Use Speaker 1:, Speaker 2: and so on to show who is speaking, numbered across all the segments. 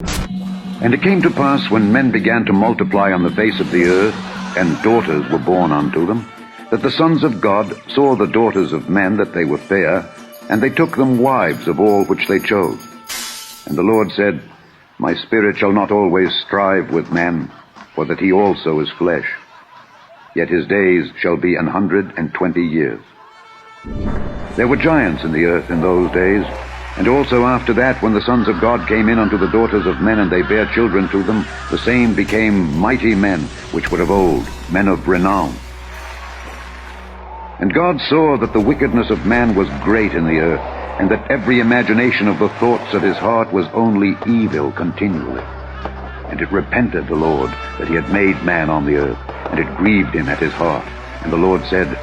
Speaker 1: And it came to pass, when men began to multiply on the face of the earth, and daughters were born unto them, that the sons of God saw the daughters of men that they were fair, and they took them wives of all which they chose. And the Lord said, My spirit shall not always strive with man, for that he also is flesh. Yet his days shall be 120 years. There were giants in the earth in those days, and also after that, when the sons of God came in unto the daughters of men, and they bare children to them, the same became mighty men, which were of old, men of renown. And God saw that the wickedness of man was great in the earth, and that every imagination of the thoughts of his heart was only evil continually. And it repented the Lord that he had made man on the earth, and it grieved him at his heart. And the Lord said,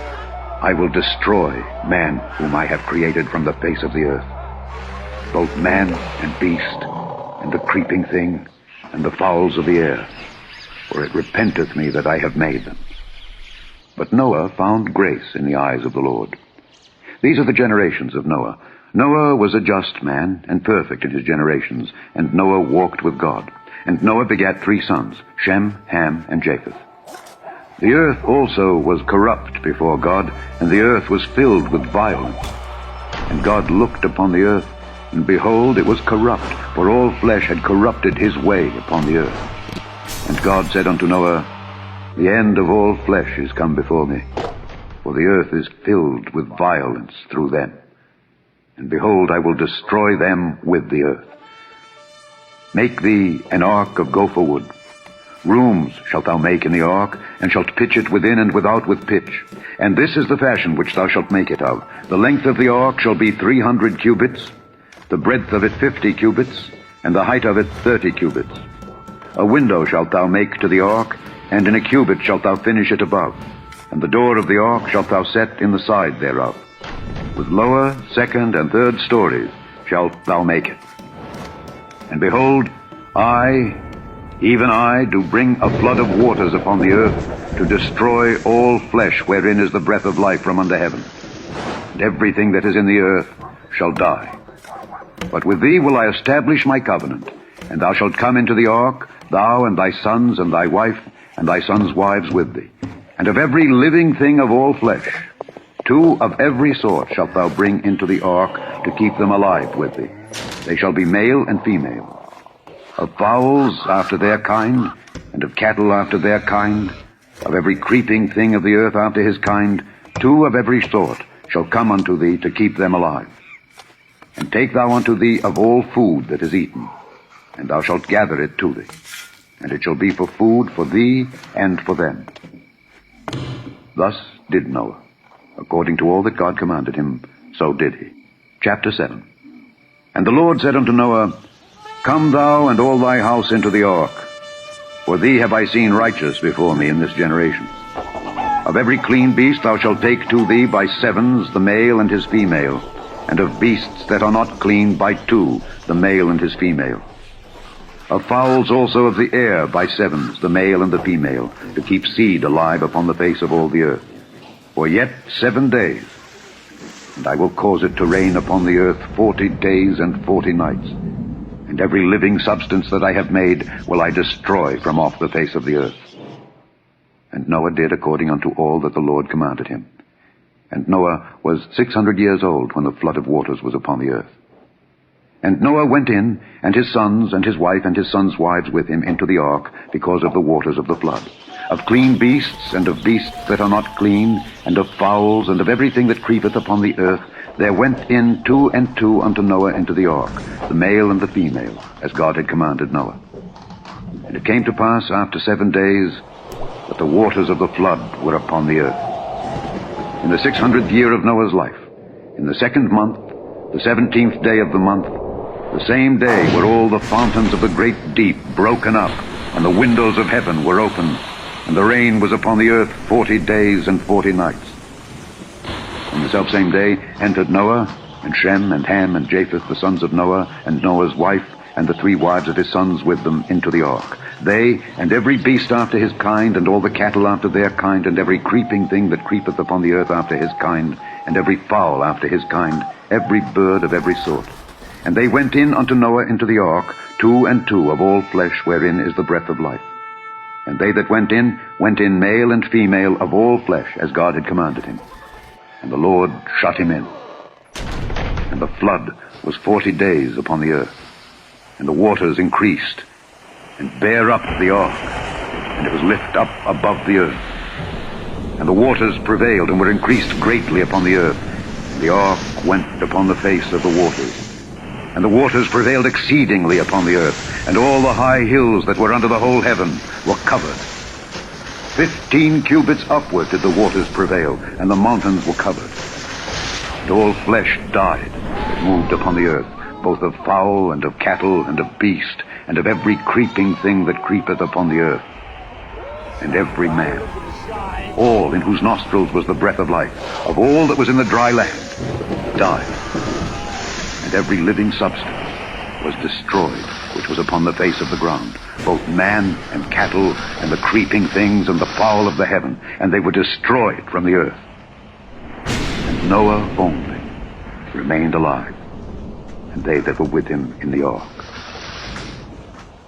Speaker 1: I will destroy man whom I have created from the face of the earth, both man and beast, and the creeping thing, and the fowls of the air, for it repenteth me that I have made them. But Noah found grace in the eyes of the Lord. These are the generations of Noah. Noah was a just man, and perfect in his generations, and Noah walked with God. And Noah begat 3 sons, Shem, Ham, and Japheth. The earth also was corrupt before God, and the earth was filled with violence. And God looked upon the earth, and behold, it was corrupt, for all flesh had corrupted his way upon the earth. And God said unto Noah, The end of all flesh is come before me, for the earth is filled with violence through them. And behold, I will destroy them with the earth. Make thee an ark of gopher wood. Rooms shalt thou make in the ark, and shalt pitch it within and without with pitch. And this is the fashion which thou shalt make it of. The length of the ark shall be 300 cubits, the breadth of it 50 cubits, and the height of it 30 cubits. A window shalt thou make to the ark, and in a cubit shalt thou finish it above. And the door of the ark shalt thou set in the side thereof. With lower, second, and third stories shalt thou make it. And behold, I, even I, do bring a flood of waters upon the earth, to destroy all flesh wherein is the breath of life from under heaven. And everything that is in the earth shall die. But with thee will I establish my covenant, and thou shalt come into the ark, thou and thy sons and thy wife, and thy sons' wives with thee. And of every living thing of all flesh, 2 of every sort shalt thou bring into the ark, to keep them alive with thee. They shall be male and female. Of fowls after their kind, and of cattle after their kind, of every creeping thing of the earth after his kind, 2 of every sort shall come unto thee, to keep them alive. And take thou unto thee of all food that is eaten, and thou shalt gather it to thee, and it shall be for food for thee and for them. Thus did Noah. According to all that God commanded him, so did he. Chapter 7. And the Lord said unto Noah, Come thou and all thy house into the ark, for thee have I seen righteous before me in this generation. Of every clean beast thou shalt take to thee by 7s the male and his female, and of beasts that are not clean by 2 the male and his female. Of fowls also of the air by 7s the male and the female, to keep seed alive upon the face of all the earth. For yet 7 days, and I will cause it to rain upon the earth 40 days and 40 nights. And every living substance that I have made will I destroy from off the face of the earth. And Noah did according unto all that the Lord commanded him. And Noah was 600 years old when the flood of waters was upon the earth. And Noah went in, and his sons, and his wife, and his sons' wives with him into the ark, because of the waters of the flood. Of clean beasts, and of beasts that are not clean, and of fowls, and of everything that creepeth upon the earth, there went in 2 and 2 unto Noah into the ark, the male and the female, as God had commanded Noah. And it came to pass after 7 days, that the waters of the flood were upon the earth. In the 600th year of Noah's life, in the 2nd month, the 17th day of the month, the same day were all the fountains of the great deep broken up, and the windows of heaven were opened, and the rain was upon the earth 40 days and 40 nights. On the selfsame day entered Noah, and Shem, and Ham, and Japheth, the sons of Noah, and Noah's wife, and the 3 wives of his sons with them into the ark. They, and every beast after his kind, and all the cattle after their kind, and every creeping thing that creepeth upon the earth after his kind, and every fowl after his kind, every bird of every sort. And they went in unto Noah into the ark, 2 and 2 of all flesh wherein is the breath of life. And they that went in male and female of all flesh, as God had commanded him. And the Lord shut him in. And the flood was 40 days upon the earth. And the waters increased, and bare up the ark, and it was lift up above the earth. And the waters prevailed, and were increased greatly upon the earth. And the ark went upon the face of the waters. And the waters prevailed exceedingly upon the earth, and all the high hills that were under the whole heaven were covered. 15 cubits upward did the waters prevail, and the mountains were covered. And all flesh died that moved upon the earth, both of fowl and of cattle and of beast, and of every creeping thing that creepeth upon the earth. And every man, all in whose nostrils was the breath of life, of all that was in the dry land, died. And every living substance was destroyed, which was upon the face of the ground, both man and cattle, and the creeping things, and the fowl of the heaven, and they were destroyed from the earth. And Noah only remained alive, and they that were with him in the ark.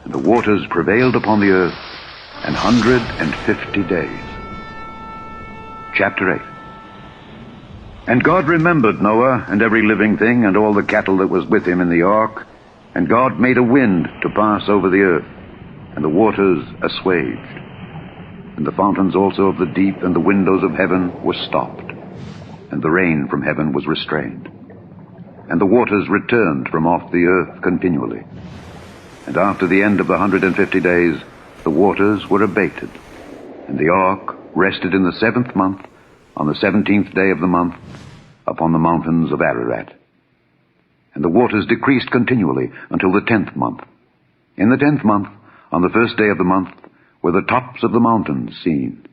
Speaker 1: And the waters prevailed upon the earth 150 days. Chapter 8. And God remembered Noah, and every living thing, and all the cattle that was with him in the ark. And God made a wind to pass over the earth, and the waters assuaged. And the fountains also of the deep and the windows of heaven were stopped, and the rain from heaven was restrained. And the waters returned from off the earth continually. And after the end of the 150 days, the waters were abated. And the ark rested in the 7th month, on the 17th day of the month, upon the mountains of Ararat. And the waters decreased continually until the 10th month. In the 10th month, on the 1st day of the month, were the tops of the mountains seen.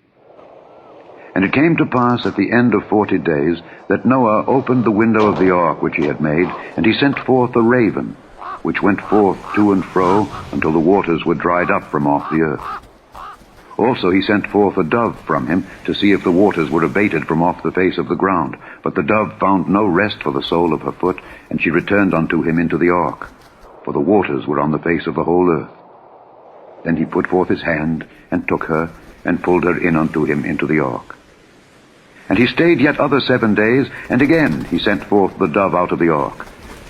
Speaker 1: And it came to pass at the end of 40 days that Noah opened the window of the ark which he had made, and he sent forth a raven, which went forth to and fro until the waters were dried up from off the earth. Also he sent forth a dove from him to see if the waters were abated from off the face of the ground. But the dove found no rest for the sole of her foot, and she returned unto him into the ark, for the waters were on the face of the whole earth. Then he put forth his hand, and took her, and pulled her in unto him into the ark. And he stayed yet other 7 days, and again he sent forth the dove out of the ark.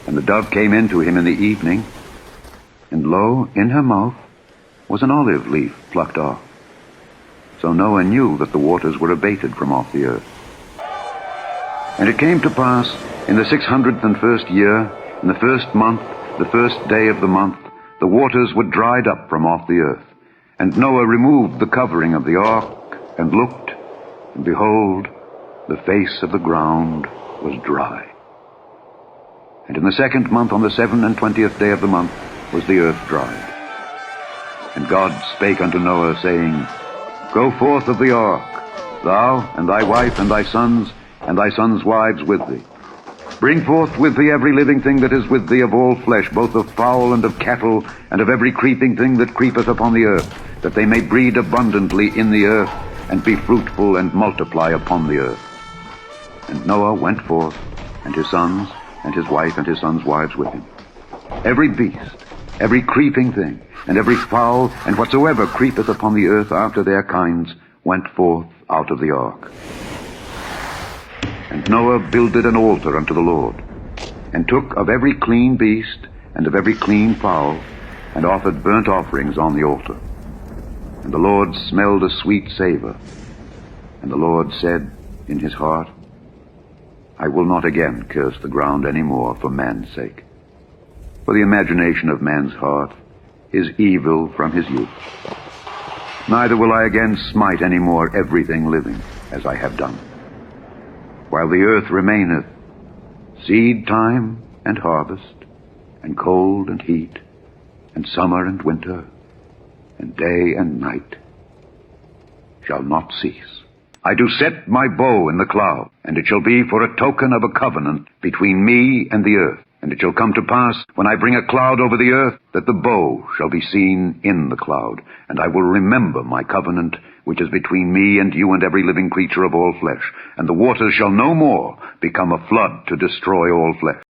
Speaker 1: And the dove came in to him in the evening, and lo, in her mouth was an olive leaf plucked off. So Noah knew that the waters were abated from off the earth. And it came to pass in the 601st year, in the 1st month, the 1st day of the month, the waters were dried up from off the earth. And Noah removed the covering of the ark, and looked, and behold, the face of the ground was dry. And in the 2nd month, on the 27th day of the month, was the earth dried. And God spake unto Noah, saying, Go forth of the ark, thou, and thy wife, and thy sons wives with thee. Bring forth with thee every living thing that is with thee of all flesh, both of fowl and of cattle, and of every creeping thing that creepeth upon the earth, that they may breed abundantly in the earth, and be fruitful and multiply upon the earth. And Noah went forth, and his sons, and his wife, and his sons' wives with him. Every beast, every creeping thing, and every fowl, and whatsoever creepeth upon the earth after their kinds, went forth out of the ark. And Noah builded an altar unto the Lord, and took of every clean beast, and of every clean fowl, and offered burnt offerings on the altar. And the Lord smelled a sweet savor. And the Lord said in his heart, I will not again curse the ground any more for man's sake. For the imagination of man's heart is evil from his youth. Neither will I again smite any more everything living, as I have done. While the earth remaineth, seed time and harvest, and cold and heat, and summer and winter, and day and night shall not cease. I do set my bow in the cloud, and it shall be for a token of a covenant between me and the earth. And it shall come to pass, when I bring a cloud over the earth, that the bow shall be seen in the cloud. And I will remember my covenant, which is between me and you and every living creature of all flesh. And the waters shall no more become a flood to destroy all flesh.